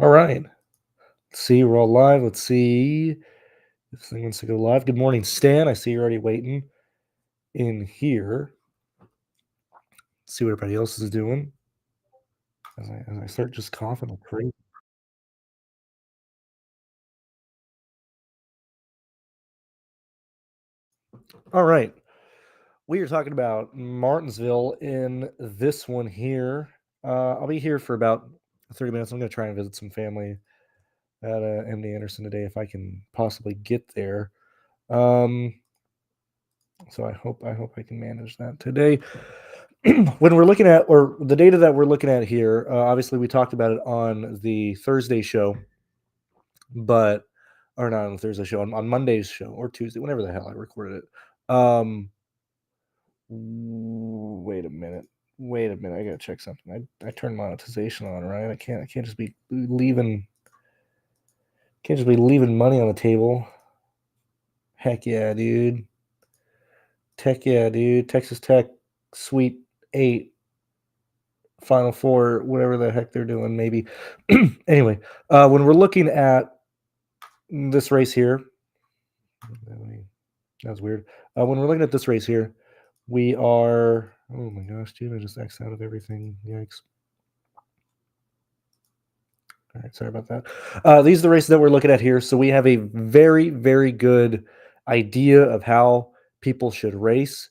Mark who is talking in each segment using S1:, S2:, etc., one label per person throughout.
S1: All right. Let's see, we're all live. Let's see if this thing wants to go live. Good morning, Stan. I see you're already waiting in here. Let's see what everybody else is doing as I start just coughing like crazy. All right. We are talking about Martinsville in this one here. I'll be here for about 30 minutes. I'm going to try and visit some family at MD Anderson today if I can possibly get there. Um, so I hope I can manage that today. When we're looking at or the data that we're looking at here, obviously we talked about it on the Thursday show, but or not on the Thursday show, on Monday's show or Tuesday, whenever the hell I recorded it. Wait a minute. Wait a minute. I gotta check something. I turned monetization on, right? I can't just be leaving money on the table. Heck yeah, dude. Tech yeah, dude. Texas Tech Sweet 8 Final Four, whatever the heck they're doing, maybe. Anyway, when we're looking at this race here, that's weird. When we're looking at this race here, we are. Oh my gosh, dude! I just X out of everything. Yikes! All right, sorry about that. These are the races that we're looking at here. So we have a very, very good idea of how people should race,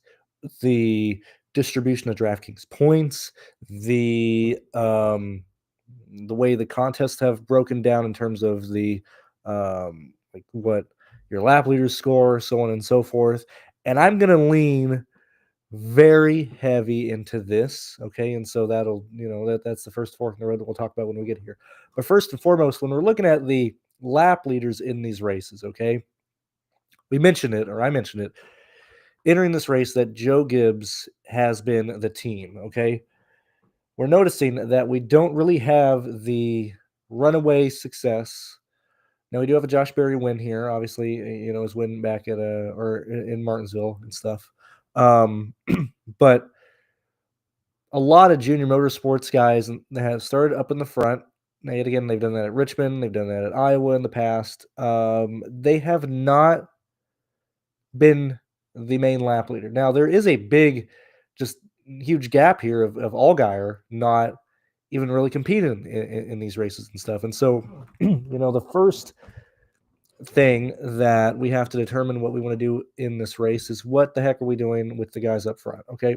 S1: the distribution of DraftKings points, the way the contests have broken down in terms of the like what your lap leaders score, so on and so forth. And I'm gonna lean very heavy into this, okay? And so that'll, that's the first fork in the road that we'll talk about when we get here. But first and foremost, when we're looking at the lap leaders in these races, okay? We mentioned it, or I mentioned it, entering this race that Joe Gibbs has been the team, okay? We're noticing that we don't really have the runaway success. Now we do have a Josh Berry win here, obviously, his win back at or in Martinsville and stuff. But a lot of junior motorsports guys have started up in the front. Now, yet again, they've done that at Richmond, they've done that at Iowa in the past. They have not been the main lap leader. Now, there is a big, just huge gap here of Allgaier not even really competing in these races and stuff. And so, the first thing that we have to determine what we want to do in this race is what the heck are we doing with the guys up front? Okay.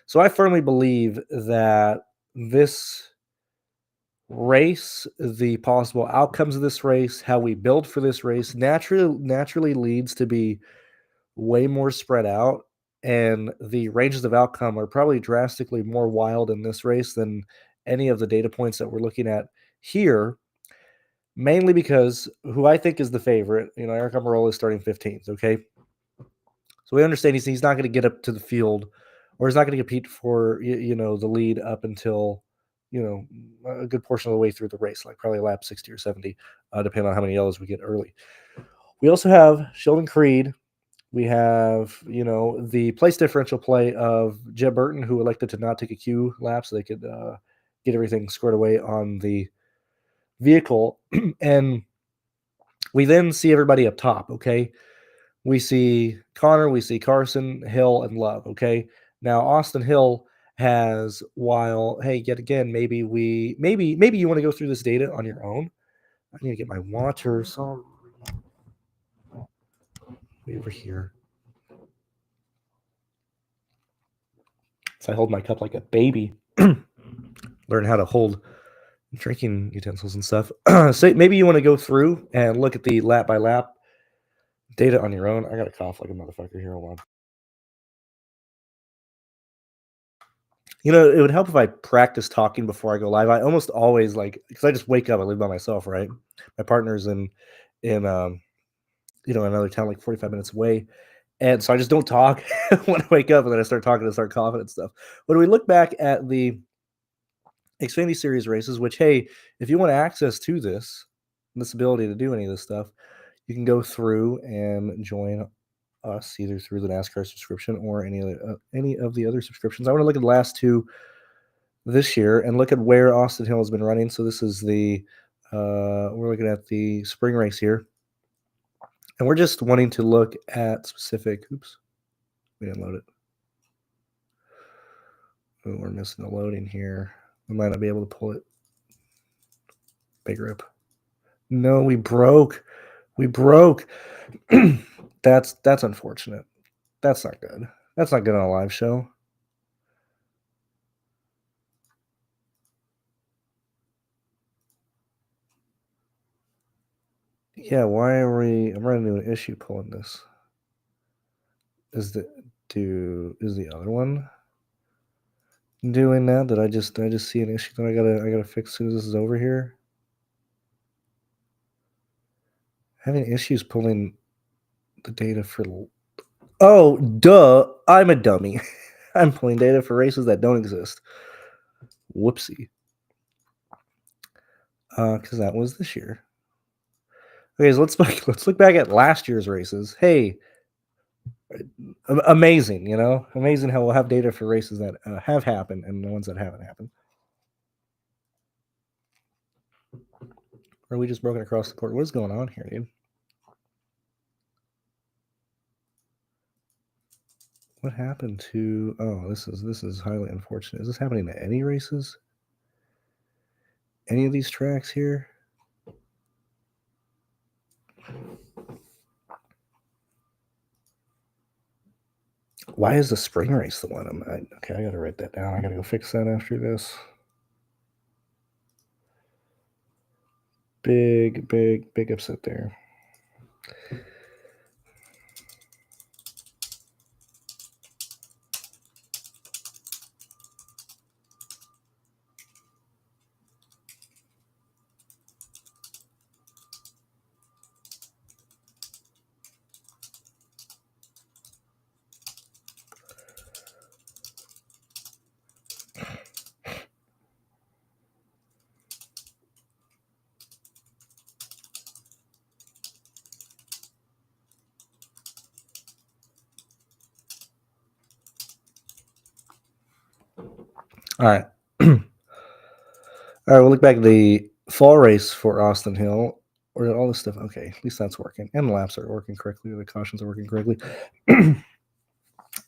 S1: So I firmly believe that this race, the possible outcomes of this race, how we build for this race naturally leads to be way more spread out, and the ranges of outcome are probably drastically more wild in this race than any of the data points that we're looking at here, mainly because who I think is the favorite, Eric Almirola is starting 15th, okay? So we understand he's not going to get up to the field, or he's not going to compete for the lead up until a good portion of the way through the race, like probably lap 60 or 70, depending on how many yellows we get early. We also have Sheldon Creed. We have the place differential play of Jeb Burton, who elected to not take a Q lap so they could get everything squared away on the vehicle, and we then see everybody up top. Okay, we see Connor, we see Carson, Hill, and Love. Okay. Now Austin Hill has hey, yet again, maybe you want to go through this data on your own. I need to get my water. So over here. So I hold my cup like a baby. Learn how to hold drinking utensils and stuff. So maybe you want to go through and look at the lap by lap data on your own. I got to cough like a motherfucker here. Hold on. It would help if I practice talking before I go live. I almost always because I just wake up, I live by myself, right? My partner's in another town like 45 minutes away. And so I just don't talk when I wake up, and then I start talking and start coughing and stuff. When we look back at the Xfinity Series races, which, hey, if you want access to this ability to do any of this stuff, you can go through and join us either through the NASCAR subscription or any of the other subscriptions. I want to look at the last two this year and look at where Austin Hill has been running. So this is the we're looking at the spring race here, and we're just wanting to look at specific. Oops, we didn't load it. Oh, we're missing the loading here. We might not be able to pull it. Big rip. No, we broke. We broke. That's unfortunate. That's not good. That's not good on a live show. Yeah, why are we? I'm running into an issue pulling this. Is the other one doing that? Did I just see an issue that I gotta fix as soon as this is over here? Having issues pulling the data for. Oh, duh! I'm a dummy. I'm pulling data for races that don't exist. Whoopsie. Because that was this year. Okay, so let's look back at last year's races. Hey, amazing, amazing how we'll have data for races that have happened and the ones that haven't happened. Or are we just broken across the court? What is going on here, dude? What happened to? Oh, this is highly unfortunate. Is this happening to any races? Any of these tracks here? Why is the spring race the one? Okay, I gotta write that down. I gotta go fix that after this. Big upset there. All right. All right, we'll look back at the fall race for Austin Hill. Or all this stuff. Okay, at least that's working. And the laps are working correctly. The cautions are working correctly.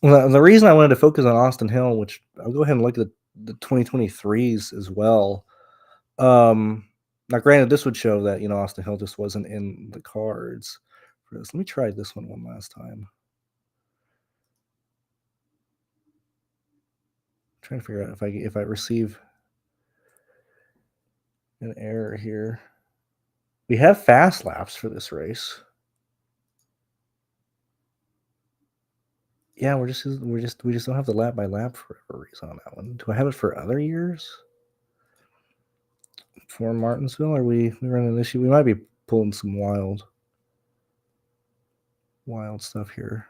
S1: Well, the reason I wanted to focus on Austin Hill, which I'll go ahead and look at the 2023s as well. Now, granted, this would show that Austin Hill just wasn't in the cards for this. Let me try this one last time. I'm trying to figure out if I receive an error here. We have fast laps for this race. Yeah, we just don't have the lap by lap for whatever reason on that one. Do I have it for other years? For Martinsville, are we running an issue? We might be pulling some wild stuff here.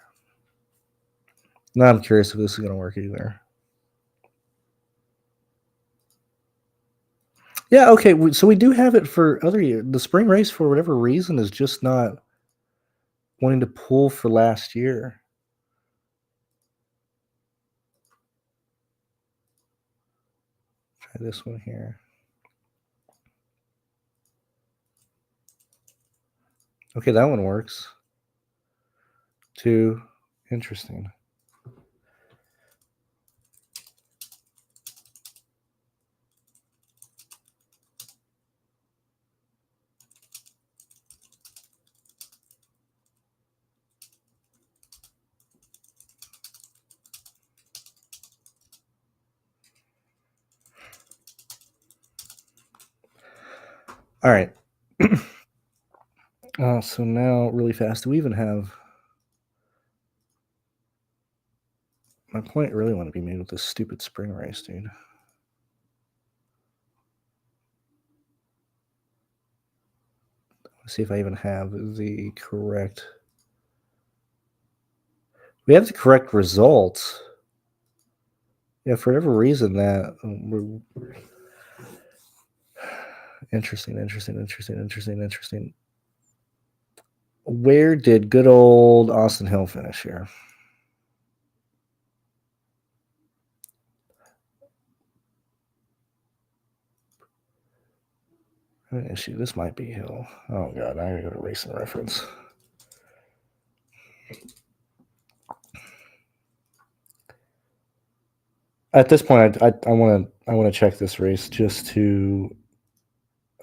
S1: Now I'm curious if this is going to work either. Yeah, okay. So we do have it for other years. The spring race, for whatever reason, is just not wanting to pull for last year. Try this one here. Okay, that one works. 2. Interesting. All right. So now, really fast, do we even have... My point really want to be made with this stupid spring race, dude. Let's see if I even have the correct... We have the correct results. Yeah, for whatever reason, that... Interesting. Where did good old Austin Hill finish here? Actually, this might be Hill. Oh god, I gotta go to Racing Reference. At this point, I want to check this race just to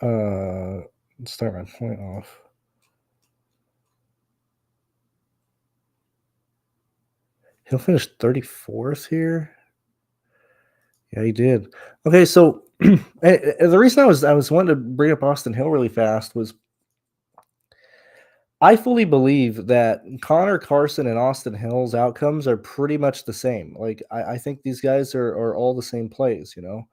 S1: start my point off. He'll finish 34th here. Yeah, he did. Okay, so the reason I was wanting to bring up Austin Hill really fast was I fully believe that Connor Carson and Austin Hill's outcomes are pretty much the same. Like I think these guys are all the same plays, you know.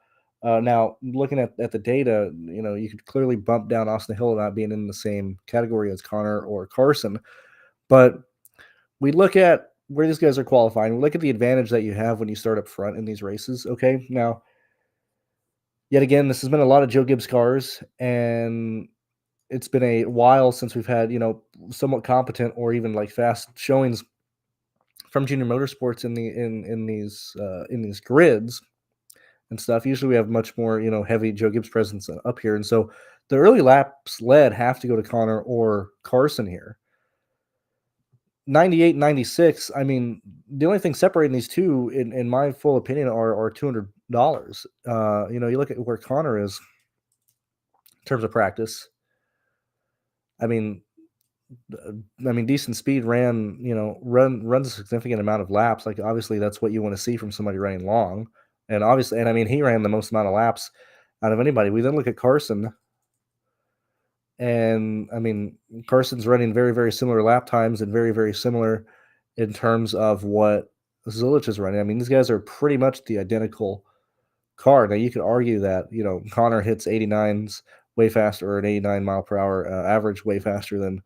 S1: Now looking at the data, you know, you could clearly bump down Austin Hill not being in the same category as Connor or Carson, but we look at where these guys are qualifying. We look at the advantage that you have when you start up front in these races. Okay, now yet again, this has been a lot of Joe Gibbs cars, and it's been a while since we've had, you know, somewhat competent or even like fast showings from Junior Motorsports in these grids and stuff. Usually we have much more, you know, heavy Joe Gibbs presence up here. And so the early laps led have to go to Connor or Carson here. 98, 96. I mean, the only thing separating these two, in my full opinion, are $200. You know, you look at where Connor is in terms of practice. I mean, decent speed runs a significant amount of laps. Like obviously, that's what you want to see from somebody running long, and obviously, and I mean, he ran the most amount of laps out of anybody. We then look at Carson, and I mean, Carson's running very, very similar lap times and very, very similar in terms of what Zilich is running. I mean, these guys are pretty much the identical car. Now, you could argue that, you know, Connor hits 89s way faster, or an 89 mile per hour average way faster than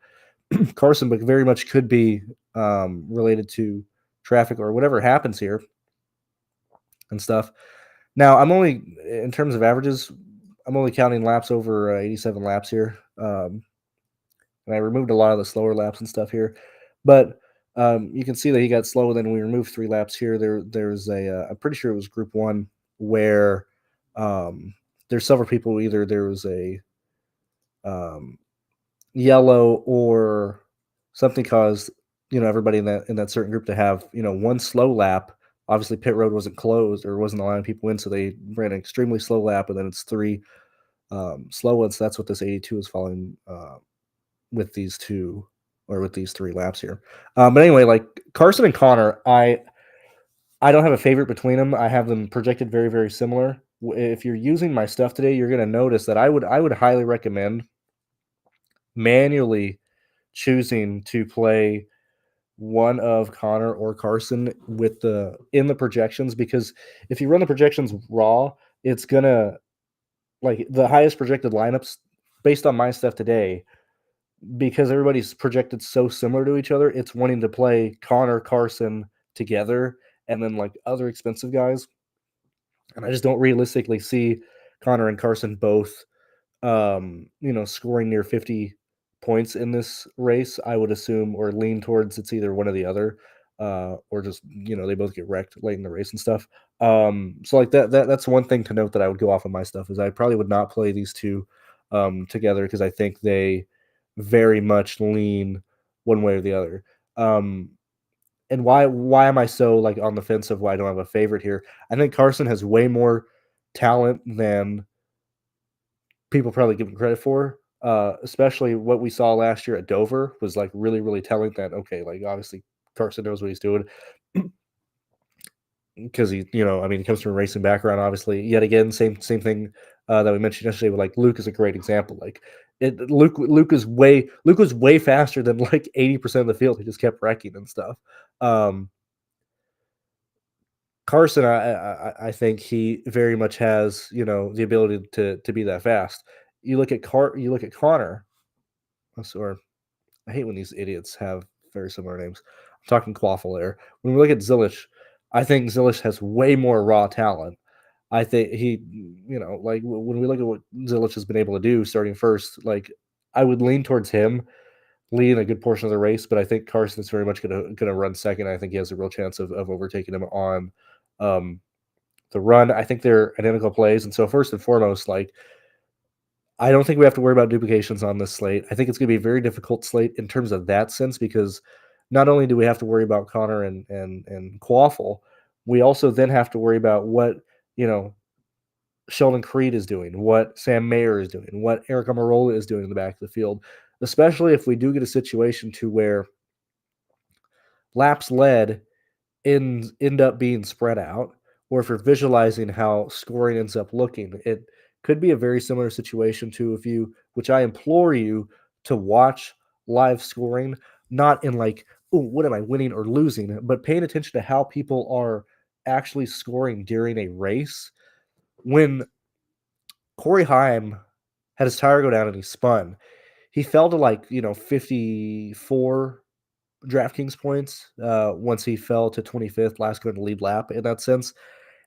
S1: Carson, but very much could be related to traffic or whatever happens here and stuff. Now, I'm only, in terms of averages, I'm only counting laps over 87 laps here. And I removed a lot of the slower laps and stuff here. But you can see that he got slow. Then we removed 3 laps here. There's I'm pretty sure it was Group 1 where there's several people. Either there was a yellow or something caused, you know, everybody in that certain group to have, you know, one slow lap. Obviously, pit road wasn't closed or wasn't allowing people in, so they ran an extremely slow lap, and then it's 3 slow ones. That's what this 82 is following with these 2 or with these 3 laps here. But anyway, like Carson and Connor, I don't have a favorite between them. I have them projected very, very similar. If you're using my stuff today, you're going to notice that I would highly recommend manually choosing to play one of Connor or Carson with in the projections, because if you run the projections raw, it's gonna, like, the highest projected lineups based on my stuff today, because everybody's projected so similar to each other, it's wanting to play Connor, Carson together and then like other expensive guys. And I just don't realistically see Connor and Carson both you know, scoring near 50 points in this race. I would assume, or lean towards, it's either one or the other, or just, you know, they both get wrecked late in the race and stuff. So like that's one thing to note that I would go off of my stuff, is I probably would not play these two together, because I think they very much lean one way or the other. And why am I so like on the fence of why I don't have a favorite here? I think Carson has way more talent than people probably give him credit for. Especially what we saw last year at Dover was like really, really telling that, okay, like obviously Carson knows what he's doing, because he, you know, I mean, he comes from a racing background, obviously. Yet again, same thing that we mentioned yesterday with like Luke is a great example. Like Luke was way faster than like 80% of the field. He just kept wrecking and stuff. Carson, I think he very much has, you know, the ability to be that fast. You look at Connor, or I hate when these idiots have very similar names. I'm talking Quaffle there. When we look at Zilich, I think Zilich has way more raw talent. I think he, you know, like when we look at what Zilich has been able to do starting first, like I would lean towards him leading a good portion of the race, but I think Carson's very much gonna run second. I think he has a real chance of overtaking him on um, the run. I think they're identical plays, and so first and foremost, like I don't think we have to worry about duplications on this slate. I think it's gonna be a very difficult slate in terms of that sense because not only do we have to worry about Connor and Quaffle, we also then have to worry about what, you know, Sheldon Creed is doing, what Sam Mayer is doing, what Eric Amarola is doing in the back of the field, especially if we do get a situation to where laps led end up being spread out, or if you're visualizing how scoring ends up looking, it could be a very similar situation to if you, which I implore you to watch live scoring, not in like, oh, what am I winning or losing, but paying attention to how people are actually scoring during a race. When Corey Heim had his tire go down and he spun, he fell to like, 54 DraftKings points once he fell to 25th, last going to lead lap in that sense.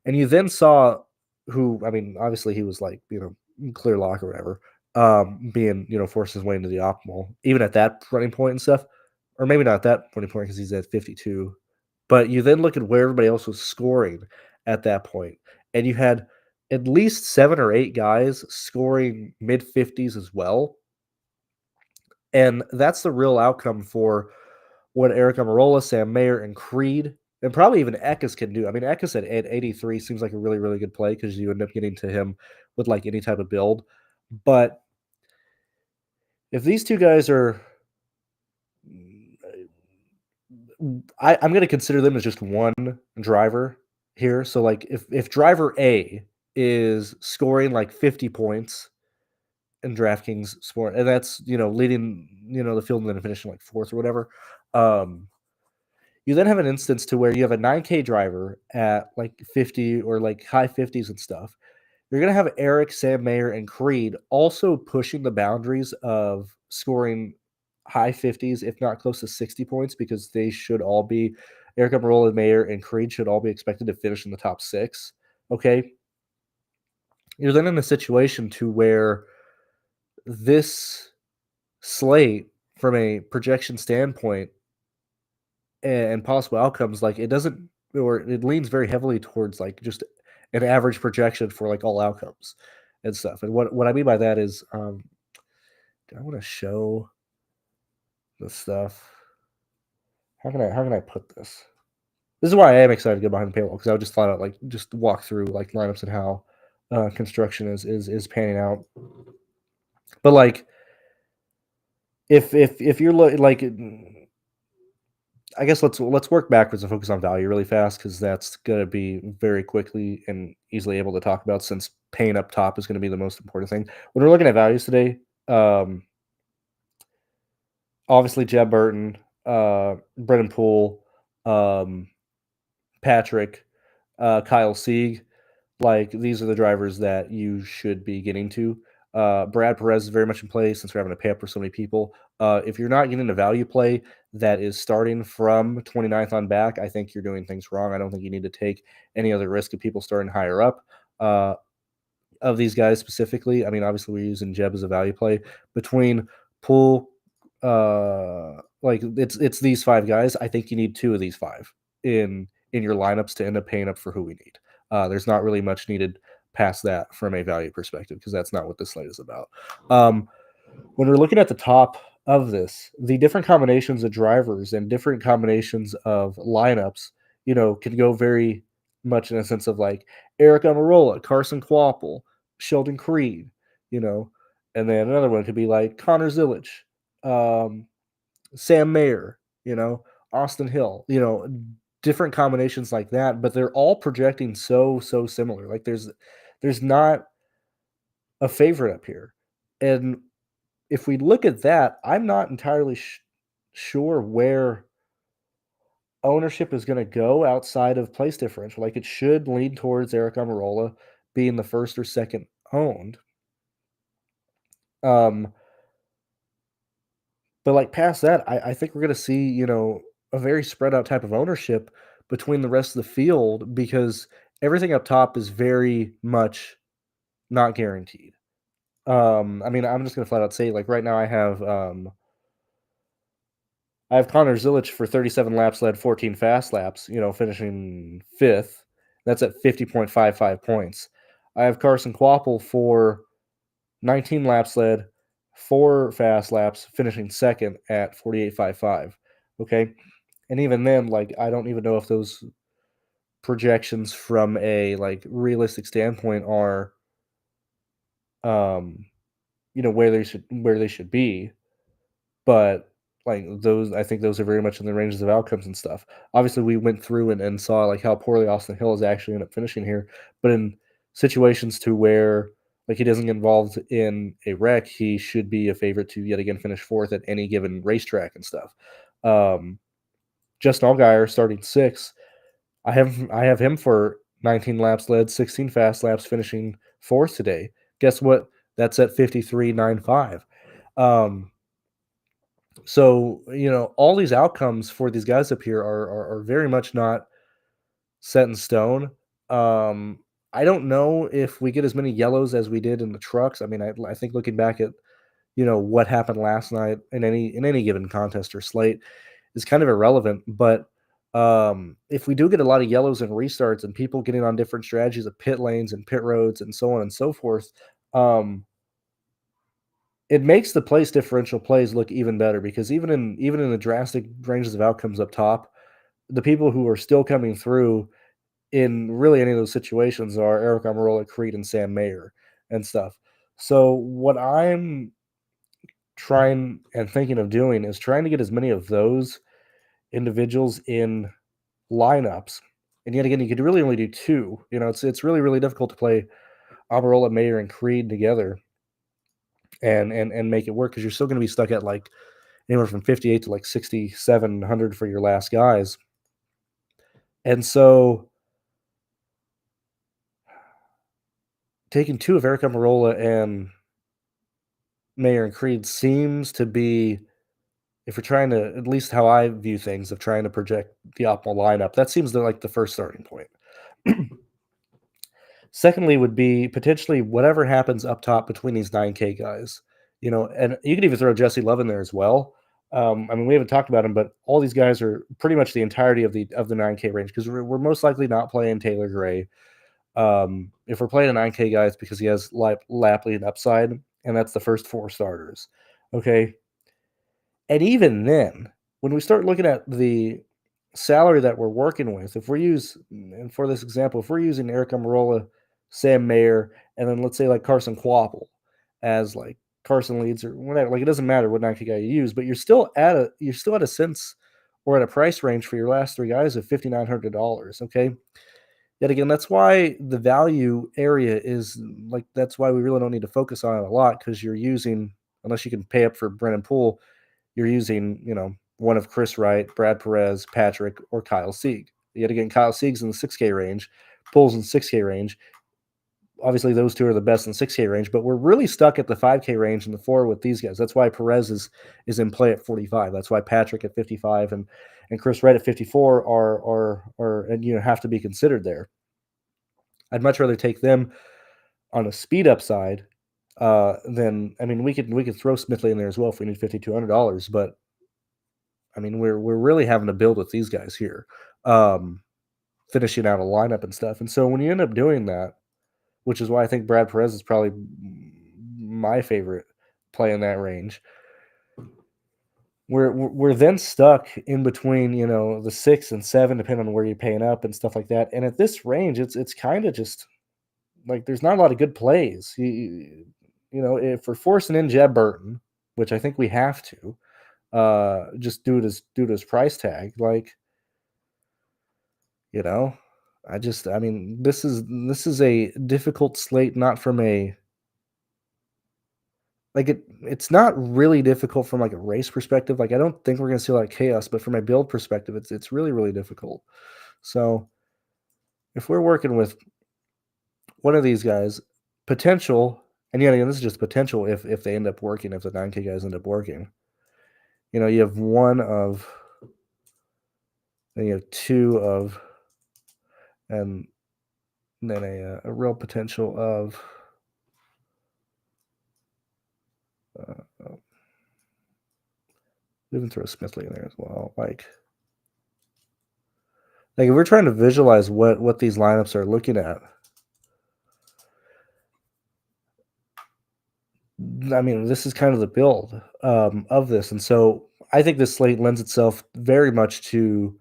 S1: And you then saw who, I mean, obviously he was like, clear lock or whatever, being, forced his way into the optimal, even at that running point and stuff. Or maybe not that running point because he's at 52. But you then look at where everybody else was scoring at that point, and you had at least 7 or 8 guys scoring mid 50s as well. And that's the real outcome for what Eric Amarola, Sam Mayer, and Creed, and probably even Eckes can do. I mean, Eckes at 83 seems like a really, really good play because you end up getting to him with like any type of build. But if these two guys are, I'm going to consider them as just one driver here. So like if driver A is scoring like 50 points in DraftKings Sport, and that's leading the field and then finishing like fourth or whatever. You then have an instance to where you have a 9K driver at like 50 or like high 50s and stuff. You're going to have Eric, Sam Mayer, and Creed also pushing the boundaries of scoring high 50s, if not close to 60 points, because they should all be Eric Amarola, Mayer, and Creed should all be expected to finish in the top 6. Okay. You're then in a situation to where this slate, from a projection standpoint, and possible outcomes, like it doesn't, or it leans very heavily towards like just an average projection for like all outcomes and stuff. And what I mean by that is, do I want to show the stuff? How can I put this? This is why I am excited to get behind the paywall because I would just thought out like just walk through like lineups and how construction is panning out. But like if you're like I guess let's work backwards and focus on value really fast because that's going to be very quickly and easily able to talk about since paying up top is going to be the most important thing. When we're looking at values today, obviously Jeb Burton, Brennan Poole, Patrick, Kyle Sieg, like these are the drivers that you should be getting to. Brad Perez is very much in play since we're having to pay up for so many people. If you're not getting a value play that is starting from 29th on back, I think you're doing things wrong. I don't think you need to take any other risk of people starting higher up. Of these guys specifically, I mean, obviously we're using Jeb as a value play between Poole. Like it's these 5 guys. I think you need 2 of these 5 in your lineups to end up paying up for who we need. There's not really much needed past that from a value perspective because that's not what this slate is about. When we're looking at the top of this, the different combinations of drivers and different combinations of lineups, can go very much in a sense of like Eric Amarola, Carson Quapple, Sheldon Creed, and then another one could be like Connor Zillich, Sam Mayer, Austin Hill, different combinations like that, but they're all projecting so similar. Like there's not a favorite up here. And if we look at that, I'm not entirely sure where ownership is going to go outside of place differential. Like it should lean towards Eric Amarola being the first or second owned. But like past that, I think we're going to see, a very spread out type of ownership between the rest of the field because everything up top is very much not guaranteed. I mean, I'm just going to flat out say, like right now, I have Connor Zillich for 37 laps, led 14 fast laps, finishing 5th. That's at 50.55 points. I have Carson Quapple for 19 laps led, 4 fast laps, finishing second at 48.55. Okay. And even then, like, I don't even know if those projections from a like realistic standpoint are um where they should be, but like those I think those are very much in the ranges of outcomes and stuff. Obviously we went through and saw like how poorly Austin Hill is actually ended up finishing here, but in situations to where like he doesn't get involved in a wreck, he should be a favorite to yet again finish fourth at any given racetrack and stuff. um Justin Allgaier starting sixth. I have him for 19 laps led, 16 fast laps, finishing fourth today. Guess what? That's at 53.95. Um, so all these outcomes for these guys up here are very much not set in stone. Um, I don't know if we get as many yellows as we did in the trucks. I mean, I think looking back at what happened last night in any given contest or slate is kind of irrelevant. But if we do get a lot of yellows and restarts and people getting on different strategies of pit lanes and pit roads and so on and so forth, it makes the place differential plays look even better because even in the drastic ranges of outcomes up top, the people who are still coming through in really any of those situations are Eric Almirola, Creed, and Sam Mayer and stuff. So what I'm trying and thinking of doing is trying to get as many of those individuals in lineups. And yet again, you could really only do two. It's really, really difficult to play Almirola, Mayer, and Creed together and make it work because you're still going to be stuck at like anywhere from 58 to like 6,700 for your last guys. And so taking two of Eric Almirola and Mayer and Creed seems to be, if you're trying to, at least how I view things, of trying to project the optimal lineup, that seems to like the first starting point. Secondly, would be potentially whatever happens up top between these 9K guys. And you could even throw Jesse Love in there as well. I mean, we haven't talked about him, but all these guys are pretty much the entirety of the 9K range because we're most likely not playing Taylor Gray. If we're playing a 9K guy, it's because he has lap lead upside, and that's the first four starters. Okay, and even then, when we start looking at the salary that we're working with, and for this example, if we're using Eric Almirola, Sam Mayer, and then let's say like Carson Quapple as like Carson leads or whatever, like it doesn't matter what 9K guy you use, but you're still at a sense or at a price range for your last three guys of $5,900. Okay. Yet again, that's why the value area is like that's why we really don't need to focus on it a lot because you're using, unless you can pay up for Brennan Poole, you're using, one of Chris Wright, Brad Perez, Patrick, or Kyle Sieg. Yet again, Kyle Sieg's in the 6K range, Poole's in 6K range. Obviously, those two are the best in 6K range, but we're really stuck at the 5K range and the four with these guys. That's why Perez is in play at 45. That's why Patrick at 55 and Chris Wright at 54 are and have to be considered there. I'd much rather take them on a speed up side than, I mean, we could throw Smithley in there as well if we need $5,200, but I mean, we're really having to build with these guys here, finishing out a lineup and stuff. And so when you end up doing that, which is why I think Brad Perez is probably my favorite play in that range, we're then stuck in between, the 6 and 7, depending on where you're paying up and stuff like that. And at this range, it's kind of just like there's not a lot of good plays. If we're forcing in Jeb Burton, which I think we have to, just due to his price tag, like, I mean, this is a difficult slate, not from a like it's not really difficult from like a race perspective. Like I don't think we're gonna see a lot of chaos, but from a build perspective, it's really, really difficult. So if we're working with one of these guys, potential, and yet again, this is just potential if they end up working, if the 9K guys end up working. You have one of, then you have two of, and then a real potential of we even throw Smithley in there as well. Like if we're trying to visualize what these lineups are looking at, I mean, this is kind of the build of this, and so I think this slate lends itself very much to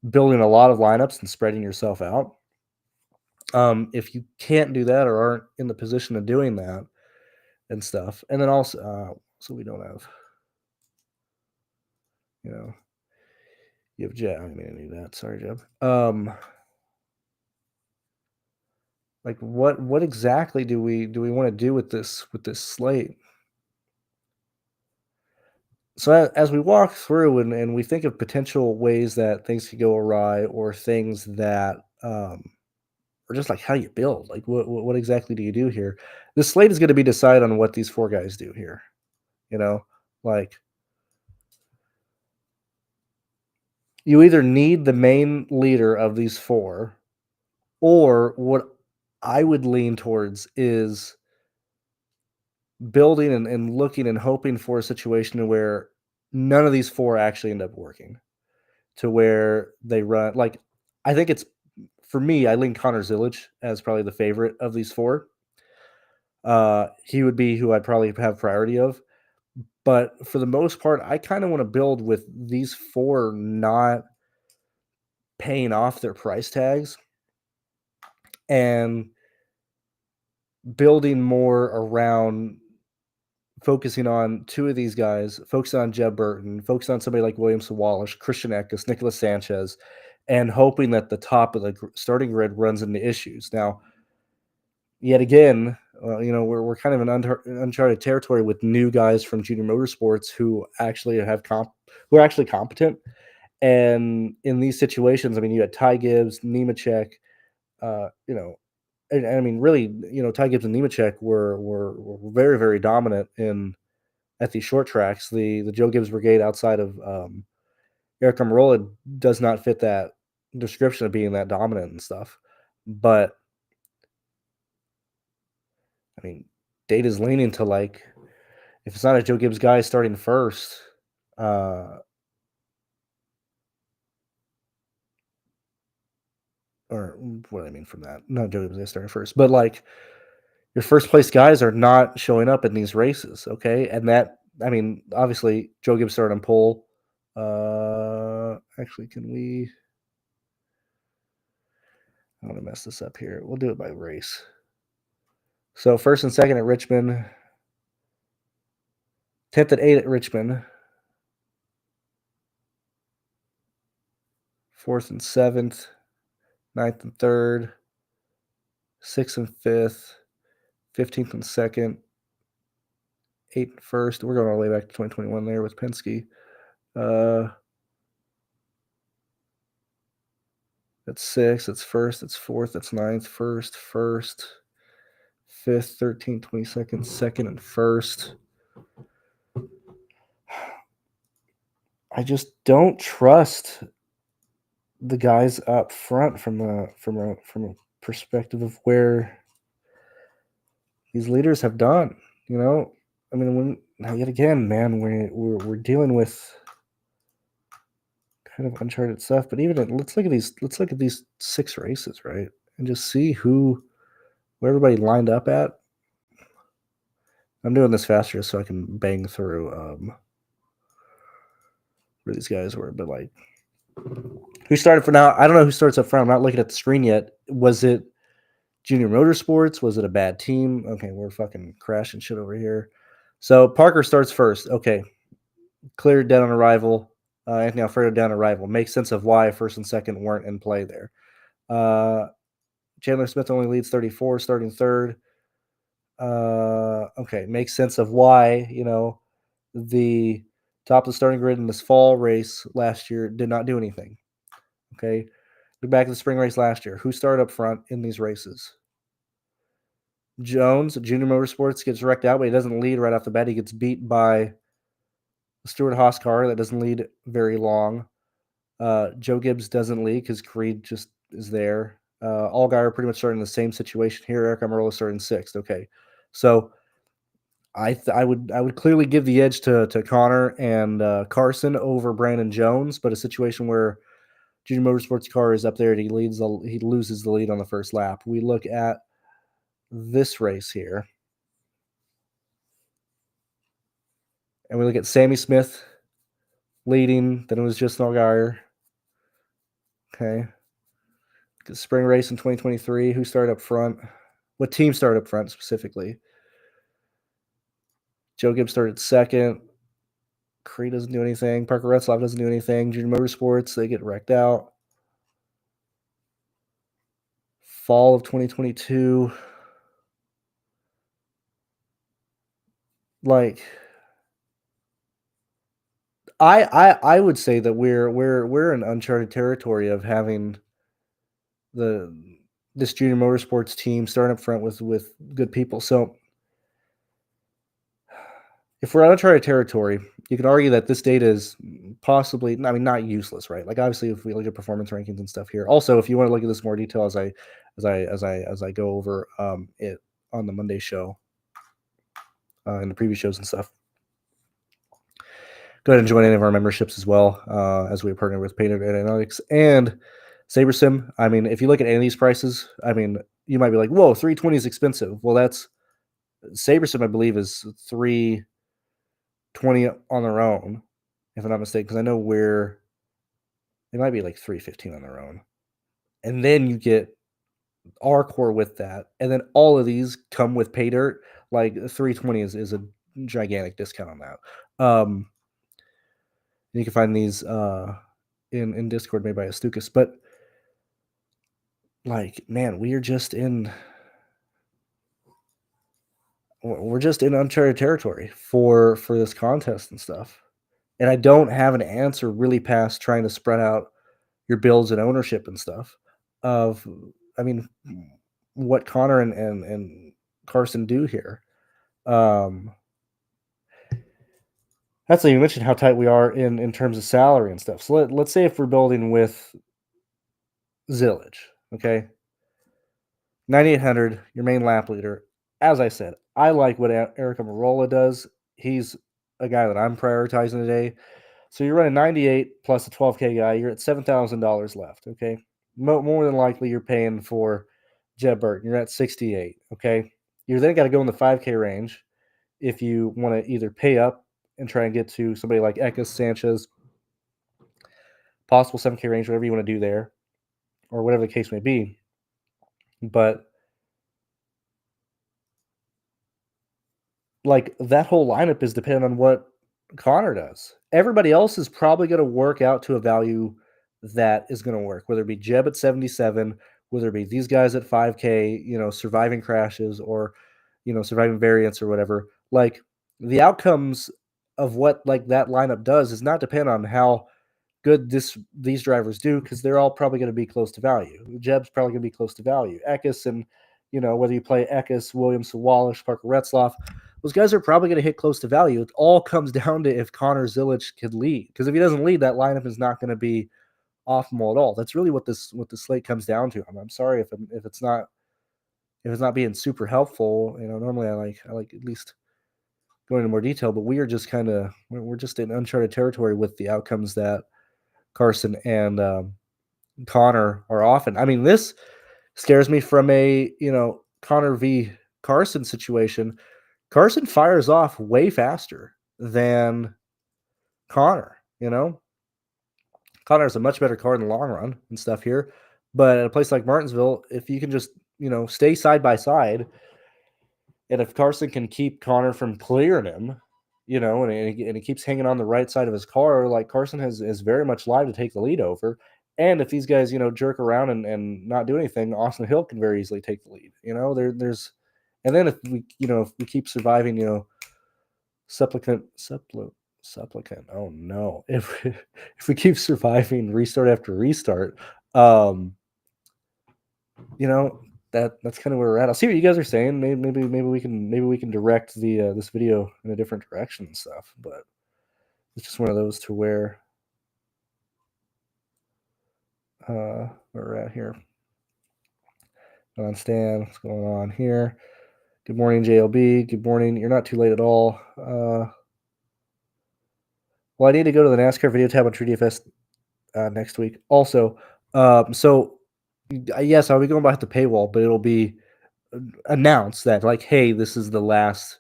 S1: building a lot of lineups and spreading yourself out. If you can't do that or aren't in the position of doing that and stuff, and then also, so we don't have, you know, you have Jeb. I didn't mean to do that. Sorry, Jeb. Like what exactly do we want to do with this slate? So as we walk through and we think of potential ways that things could go awry or things that or just like how you build, like what exactly do you do here? The slate is going to be decided on what these four guys do here. You know, like you either need the main leader of these four, or what I would lean towards is building and looking and hoping for a situation where none of these four actually end up working to where they run like I think it's for me, I lean Connor Zillage as probably the favorite of these four. He would be who I'd probably have priority of. But for the most part, I kind of want to build with these four not paying off their price tags and building more around focusing on two of these guys, focusing on Jeb Burton, focusing on somebody like William Sawalich, Christian Eckes, Nicholas Sanchez, and hoping that the top of the starting grid runs into issues. Now, yet again, we're kind of in uncharted territory with new guys from junior motorsports who actually who are actually competent. And in these situations, I mean, you had Ty Gibbs, Nemechek, you know, and I mean, really, Ty Gibbs and Nemechek were very, very dominant in at these short tracks. The Joe Gibbs Brigade outside of Eric Almirola does not fit that description of being that dominant and stuff. But I mean, data's leaning to like if it's not a Joe Gibbs guy starting first, uh, or what do I mean from that? Not Joe Gibbs guy starting first, but like your first place guys are not showing up in these races, okay? And that I mean, obviously Joe Gibbs started on pole. Actually, can we? I want to mess this up here. We'll do it by race. So first and second at Richmond, 10th and 8th at Richmond, fourth and seventh, 9th and third, 6th and fifth, 15th and second, 8th and first. We're going all the way back to 2021 there with Penske. That's sixth, that's first, that's fourth, that's ninth, first, 5th, 13th, 22nd, second, and first. I just don't trust the guys up front from a perspective of where these leaders have done. I mean, now yet again, man, we're dealing with kind of uncharted stuff. But let's look at these 6 races, right, and just see where everybody lined up at. I'm doing this faster so I can bang through where these guys were, but like who started for now? I don't know who starts up front. I'm not looking at the screen yet. Was it Junior Motorsports? Was it a bad team? Okay, we're fucking crashing shit over here. So Parker starts first. Okay, cleared dead on arrival. Anthony Alfredo down arrival. Makes sense of why first and second weren't in play there. Chandler Smith only leads 34, starting third. Okay, makes sense of why, the top of the starting grid in this fall race last year did not do anything. Okay, look back at the spring race last year. Who started up front in these races? Jones, Junior Motorsports, gets wrecked out, but he doesn't lead right off the bat. He gets beat by the Stewart Haas car that doesn't lead very long. Joe Gibbs doesn't lead because Creed just is there. Allgaier pretty much starting in the same situation here. Eric Almirola starting sixth. Okay, so I would clearly give the edge to Connor and Carson over Brandon Jones, but a situation where Junior Motorsports car is up there and he loses the lead on the first lap. We look at this race here. and we look at Sammy Smith leading, then it was just Allgaier. Okay. The spring race in 2023, who started up front? What team started up front specifically? Joe Gibbs started second. Creed doesn't do anything. Parker Retzlaff doesn't do anything. Junior Motorsports, they get wrecked out. Fall of 2022. Like, I would say that we're in uncharted territory of having this junior motorsports team starting up front with good people. So if we're in uncharted territory, you could argue that this data is possibly, I mean, not useless, right? Like, obviously, if we look at performance rankings and stuff here. Also, if you want to look at this in more detail as I go over it on the Monday show, in the previous shows and stuff, go ahead and join any of our memberships as well, as we partner with Painted Analytics and SaberSim. I mean, if you look at any of these prices, I mean, you might be like, whoa, 320 is expensive. Well, that's SaberSim, I believe, is 320 on their own, if I'm not mistaken, because I know it might be like 315 on their own. And then you get our core with that. And then all of these come with pay dirt. Like 320 is a gigantic discount on that. You can find these in Discord made by Astukas. But like, man, we're just in uncharted territory for this contest and stuff. And I don't have an answer really past trying to spread out your builds and ownership and stuff of, I mean, what Connor and Carson do here. That's like you mentioned how tight we are in terms of salary and stuff. So let's say if we're building with Zillage, okay, 9,800, your main lap leader. As I said, I like what Eric Amarola does. He's a guy that I'm prioritizing today. So you're running 98 plus a 12K guy. You're at $7,000 left, okay? More than likely you're paying for Jeb Burton. You're at 68, okay? You're then got to go in the 5K range if you want to either pay up and try and get to somebody like Ekas, Sanchez, possible 7K range, whatever you want to do there, or whatever the case may be. But like that whole lineup is dependent on what Connor does. Everybody else is probably going to work out to a value that is going to work, whether it be Jeb at 77, whether it be these guys at 5K, surviving crashes or, surviving variants or whatever. Like the outcomes of what like that lineup does is not depend on how good these drivers do, because they're all probably going to be close to value. Jeb's probably going to be close to value. Ekas and, whether you play Ekas, Williams, Wallace, Parker Retzlaff, those guys are probably going to hit close to value. It all comes down to if Connor Zillage could lead. Because if he doesn't lead, that lineup is not going to be optimal at all. That's really what the slate comes down to. I'm sorry if it's not being super helpful. Normally I like at least going into more detail, but we're just in uncharted territory with the outcomes that Carson and Connor are often. I mean, this scares me from a Connor v. Carson situation. Carson fires off way faster than Connor. Connor's a much better car in the long run and stuff here. But at a place like Martinsville, if you can just, stay side by side, and if Carson can keep Connor from clearing him, and he keeps hanging on the right side of his car, like Carson is very much live to take the lead over. And if these guys, jerk around and not do anything, Austin Hill can very easily take the lead. There's, and then if we keep surviving, supplicant. Oh no! If we keep surviving restart after restart, that's kind of where we're at. I'll see what you guys are saying. Maybe we can direct the this video in a different direction and stuff. But it's just one of those to where we're at here. Stan, what's going on here? Good morning, JLB. Good morning. You're not too late at all. Well, I need to go to the NASCAR video tab on TrueDFS next week. Also, so yes, I'll be going back to paywall, but it'll be announced that like, hey, this is the last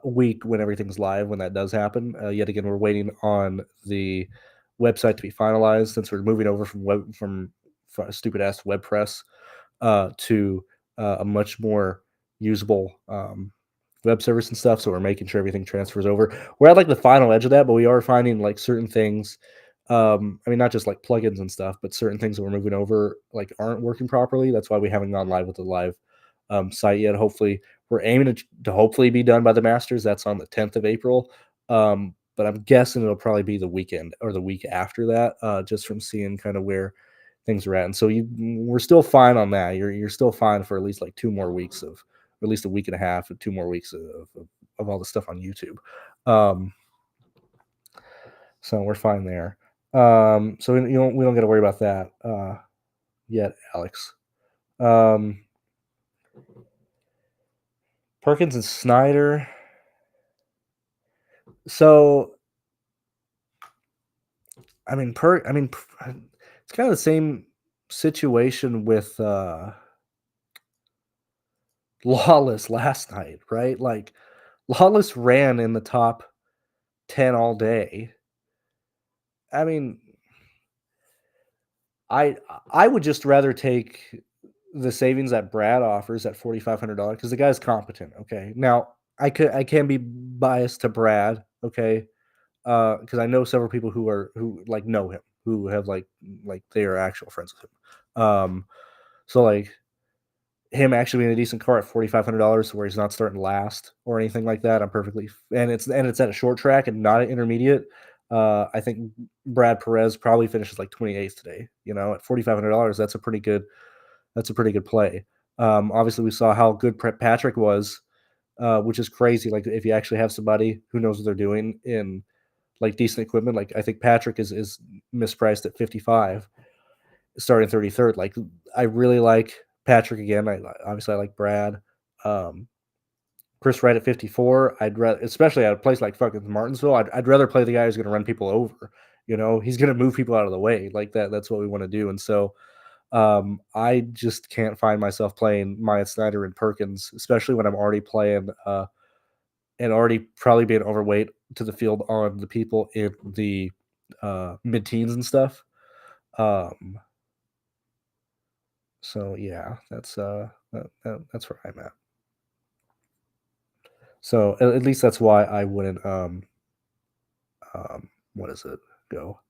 S1: week when everything's live, when that does happen. Yet again, we're waiting on the website to be finalized since we're moving over from stupid ass WordPress to a much more usable web service and stuff. So we're making sure everything transfers over. We're at like the final edge of that, but we are finding like certain things. I mean, not just like plugins and stuff, but certain things that we're moving over like aren't working properly. That's why we haven't gone live with the live site yet. Hopefully, we're aiming to hopefully be done by the Masters. That's on the 10th of April. But I'm guessing it'll probably be the weekend or the week after that, just from seeing kind of where things are at. And so we're still fine on that. You're still fine for at least like 2 more weeks of, or at least a week and a half, or 2 more weeks of all the stuff on YouTube. Um, so we're fine there. So we don't got to worry about that yet, Alex. Perkins and Snyder. So I mean, it's kind of the same situation with Lawless last night, right? Like Lawless ran in the top 10 all day. I mean, I I would just rather take the savings that Brad offers at $4,500 because the guy's competent. Okay, now I can be biased to Brad. Okay, because I know several people who like know him, who have like they are actual friends with him. So like him actually being a decent car at $4,500 where he's not starting last or anything like that. I'm perfectly and it's at a short track and not an intermediate. I think Brad Perez probably finishes like 28th today. You know, at $4,500, that's a pretty good play. Obviously, we saw how good Patrick was, which is crazy. Like if you actually have somebody who knows what they're doing in like decent equipment, like I think Patrick is mispriced at 55, starting 33rd. Like I really like Patrick again. I like Brad. Um, Chris Wright at 54. I'd rather, especially at a place like fucking Martinsville, I'd rather play the guy who's going to run people over. You know, he's going to move people out of the way like that. That's what we want to do. And so I just can't find myself playing Maya Snyder and Perkins, especially when I'm already playing and already probably being overweight to the field on the people in the mid teens and stuff. Um, so yeah, that's where I'm at. So at least that's why I wouldn't what is it go?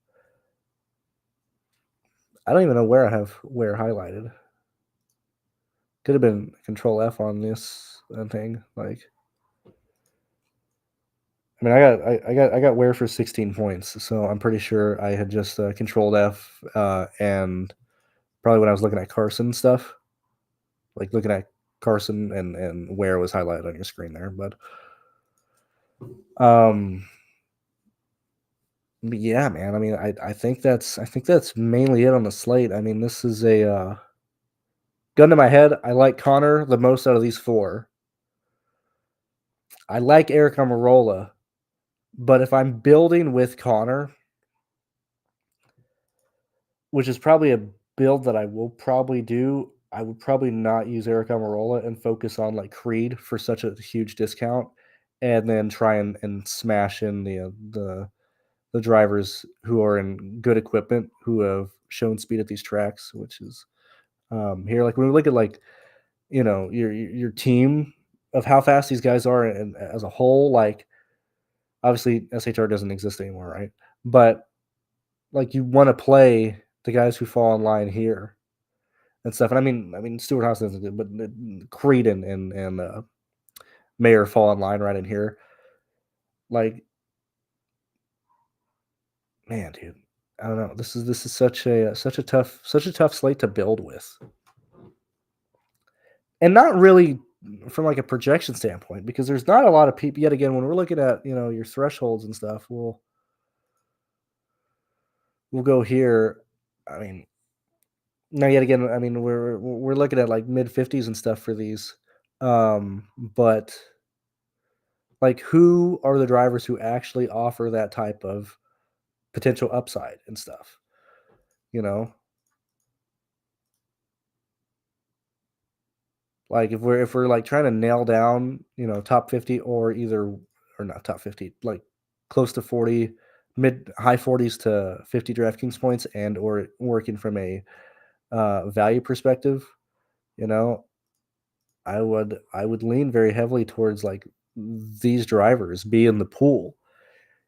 S1: I don't even know where I have where highlighted. Could have been Control F on this thing. Like, I mean, I got where for 16 points, so I'm pretty sure I had just Controlled F and probably when I was looking at Carson stuff, like looking at Carson and where was highlighted on your screen there. Um, but yeah, man. I mean, I think that's mainly it on the slate. I mean, this is a gun to my head. I like Connor the most out of these four. I like Eric Amarola, but if I'm building with Connor, which is probably a build that I will probably do, I would probably not use Eric Amarola and focus on like Creed for such a huge discount, and then try and smash in the drivers who are in good equipment who have shown speed at these tracks, which is here. Like when we look at like your team of how fast these guys are and as a whole, like obviously SHR doesn't exist anymore, right? But like you want to play the guys who fall in line here and stuff. And I mean, Stuart Haas isn't good, but Creed and Mayer fall in line right in here. Like, man, dude, I don't know. This is such a tough slate to build with, and not really from like a projection standpoint because there's not a lot of people. Yet again, when we're looking at your thresholds and stuff, we'll go here. I mean, now yet again, I mean we're looking at like mid 50s and stuff for these, but like who are the drivers who actually offer that type of potential upside and stuff, you know? Like if we're like trying to nail down, top 50 or not top 50, like close to 40, mid high 40s to 50 DraftKings points and or working from a value perspective, you know, I would lean very heavily towards like these drivers be in the pool.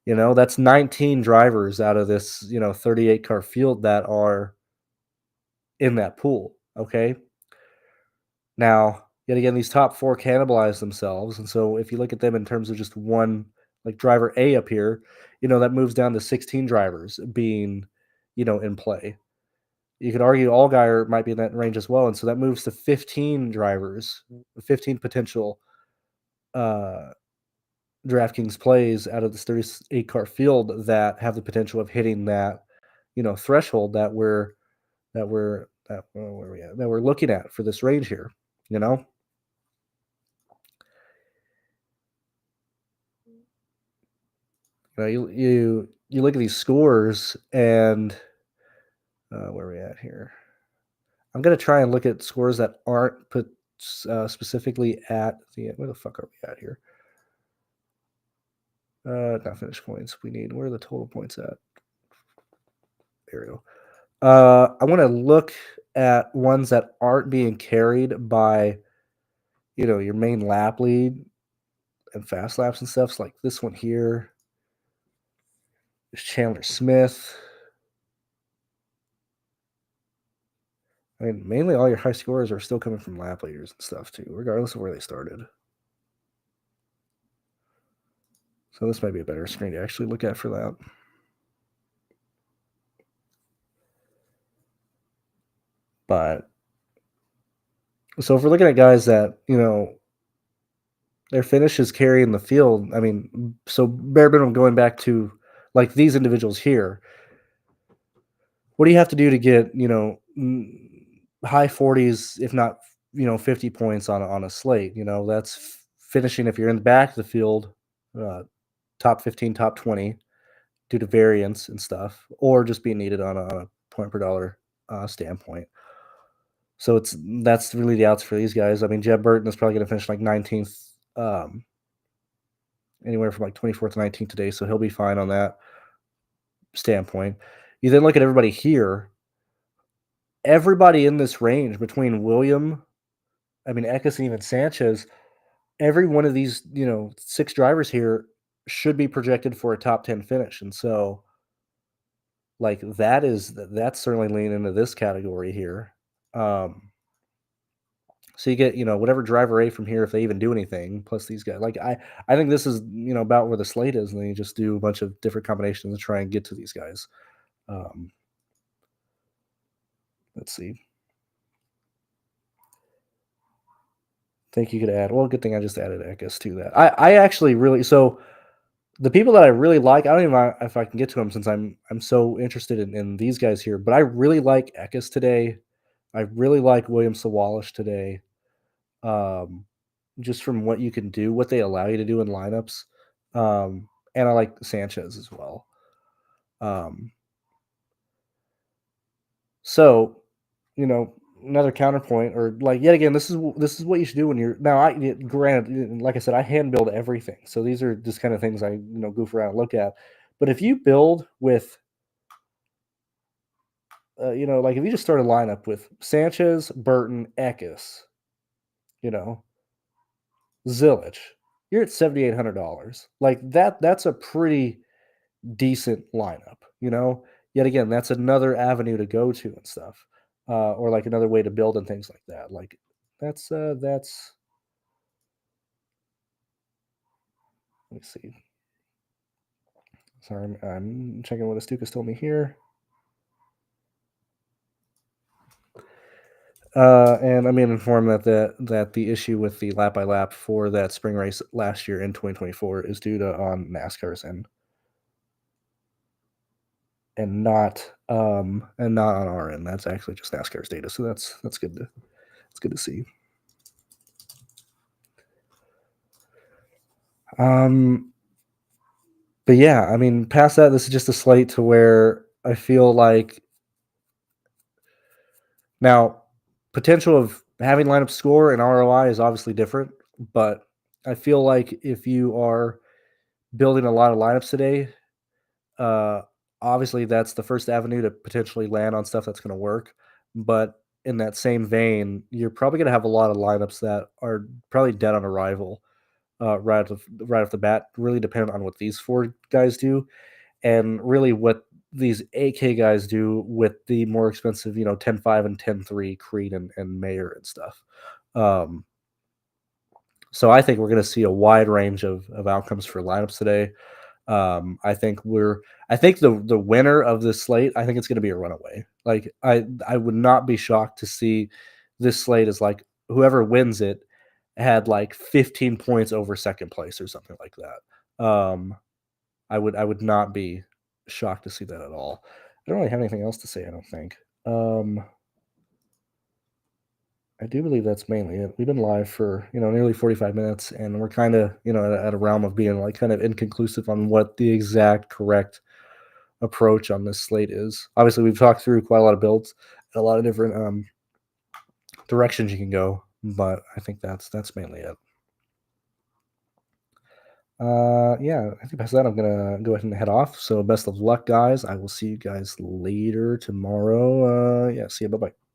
S1: That's 19 drivers out of this, 38 car field that are in that pool. Okay. Now, yet again, these top four cannibalize themselves. And so if you look at them in terms of just one, like driver A up here, that moves down to 16 drivers being, in play. You could argue Allgaier might be in that range as well. And so that moves to 15 drivers, 15 potential uh, DraftKings plays out of this 38 car field that have the potential of hitting that, threshold that we're looking at for this range here, you know? You look at these scores and where are we at here? I'm gonna try and look at scores that aren't put specifically at the where the fuck are we at here? Not finish points. Where are the total points at? There we go. I want to look at ones that aren't being carried by your main lap lead and fast laps and stuff. So like this one here. There's Chandler Smith. I mean, mainly all your high scores are still coming from lap leaders and stuff too, regardless of where they started. So this might be a better screen to actually look at for that. But so if we're looking at guys that, their finish is carrying the field, I mean, so bare minimum going back to like these individuals here, what do you have to do to get, high 40s, if not, 50 points on a slate? That's finishing if you're in the back of the field, uh, top 15, top 20 due to variance and stuff, or just being needed on a point per dollar standpoint. So that's really the outs for these guys. I mean, Jeb Burton is probably going to finish like 19th, anywhere from like 24th to 19th today, so he'll be fine on that standpoint. You then look at everybody here. Everybody in this range between Eckes and even Sanchez, every one of these, 6 drivers here should be projected for a top 10 finish. And so, like, that's certainly leaning into this category here. So you get, whatever driver A from here, if they even do anything, plus these guys. Like, I think this is, about where the slate is, and then you just do a bunch of different combinations to try and get to these guys. Let's see. Think you could add. Well, good thing I just added Eckes to that. I actually really so the people that I really like. I don't even know if I can get to them since I'm so interested in these guys here. But I really like Eckes today. I really like William Sawalish today. Just from what you can do, what they allow you to do in lineups, and I like Sanchez as well. So, another counterpoint, or like yet again, this is what you should do when you're now. Granted, like I said, I hand build everything, so these are just kind of things I goof around and look at. But if you build with, like if you just start a lineup with Sanchez, Burton, Eckes, Zilich, you're at $7,800. Like that's a pretty decent lineup. Yet again, that's another avenue to go to and stuff. Or like another way to build and things like that. Like that's let me see. Sorry, I'm checking what Astukas told me here. And I'm being informed that the issue with the lap by lap for that spring race last year in 2024 is due to on NASCAR's end, and not on our end. That's actually just NASCAR's data, so that's good to see. But yeah, I mean, past that, this is just a slate to where I feel like now potential of having lineup score and ROI is obviously different, but I feel like if you are building a lot of lineups today, uh, obviously that's the first avenue to potentially land on stuff that's going to work. But in that same vein, you're probably going to have a lot of lineups that are probably dead on arrival right off the bat. Really dependent on what these four guys do, and really what these 8K guys do with the more expensive, 10-5 and 10-3 Creed and Mayer and stuff. Um, so I think we're going to see a wide range of outcomes for lineups today. I think the winner of this slate, I think it's going to be a runaway. Like I would not be shocked to see this slate as like whoever wins it had like 15 points over second place or something like that. I would not be shocked to see that at all. I don't really have anything else to say, I don't think. I do believe that's mainly it. We've been live for, nearly 45 minutes, and we're kind of, at a realm of being like kind of inconclusive on what the exact correct approach on this slate is. Obviously, we've talked through quite a lot of builds, a lot of different directions you can go, but I think that's mainly it. Yeah, I think past that, I'm gonna go ahead and head off. So best of luck, guys. I will see you guys later tomorrow. Yeah, see you. Bye bye.